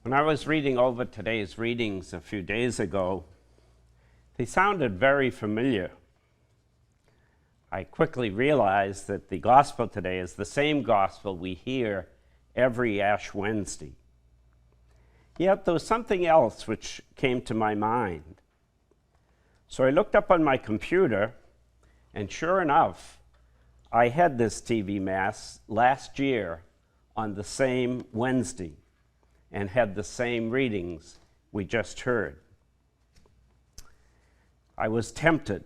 When I was reading over today's readings a few days ago, they sounded very familiar. I quickly realized that the gospel today is the same gospel we hear every Ash Wednesday. Yet there was something else which came to my mind. So I looked up on my computer, and sure enough, I had this TV Mass last year on the same Wednesday and had the same readings we just heard. I was tempted.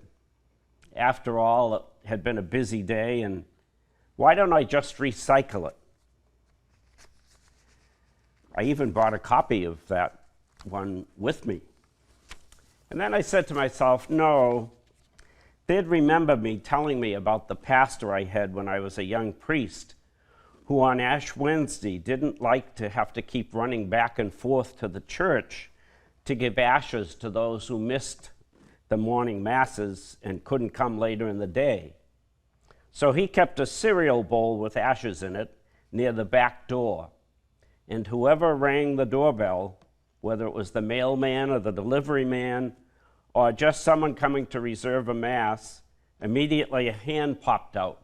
After all, it had been a busy day, and why don't I just recycle it? I even brought a copy of that one with me. And then I said to myself, no, they'd remember me telling me about the pastor I had when I was a young priest, who on Ash Wednesday didn't like to have to keep running back and forth to the church to give ashes to those who missed the morning masses and couldn't come later in the day. So he kept a cereal bowl with ashes in it near the back door, and whoever rang the doorbell, whether it was the mailman or the delivery man or just someone coming to reserve a mass, immediately a hand popped out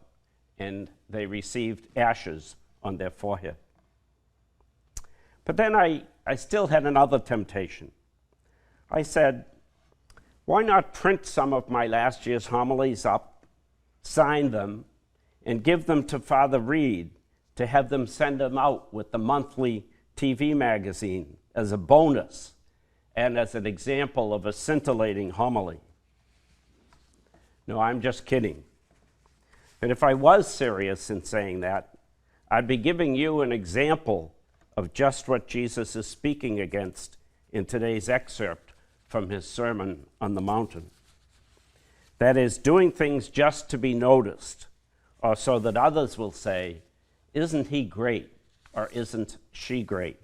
and they received ashes on their forehead. But then I still had another temptation. I said, why not print some of my last year's homilies up, sign them, and give them to Father Reed to have them send them out with the monthly TV magazine as a bonus and as an example of a scintillating homily? No, I'm just kidding. But if I was serious in saying that, I'd be giving you an example of just what Jesus is speaking against in today's excerpt from his Sermon on the Mountain. That is, doing things just to be noticed, or so that others will say, isn't he great, or isn't she great?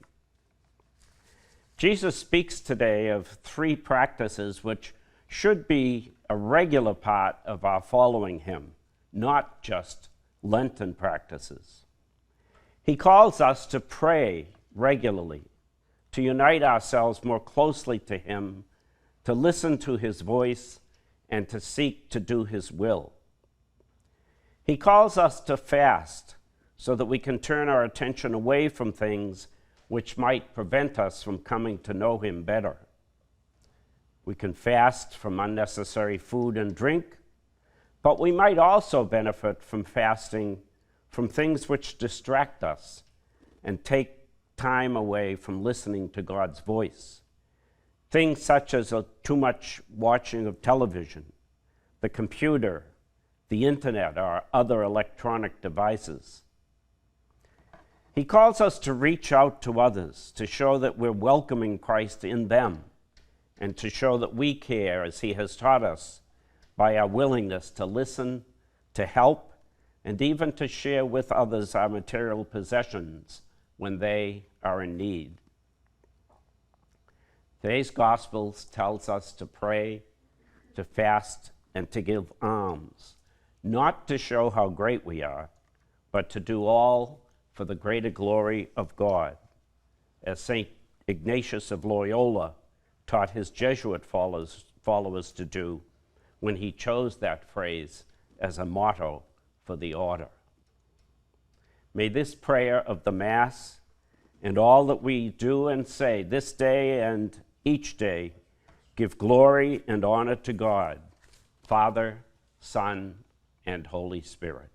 Jesus speaks today of three practices which should be a regular part of our following him, not just Lenten practices. He calls us to pray regularly, to unite ourselves more closely to him, to listen to his voice, and to seek to do his will. He calls us to fast so that we can turn our attention away from things which might prevent us from coming to know him better. We can fast from unnecessary food and drink, but we might also benefit from fasting from things which distract us and take time away from listening to God's voice. Things such as too much watching of television, the computer, the internet, or other electronic devices. He calls us to reach out to others, to show that we're welcoming Christ in them, and to show that we care as he has taught us by our willingness to listen, to help, and even to share with others our material possessions when they are in need. Today's Gospel tells us to pray, to fast, and to give alms, not to show how great we are, but to do all for the greater glory of God, as St. Ignatius of Loyola taught his Jesuit followers to do when he chose that phrase as a motto for the order. May this prayer of the Mass and all that we do and say this day and each day give glory and honor to God, Father, Son, and Holy Spirit.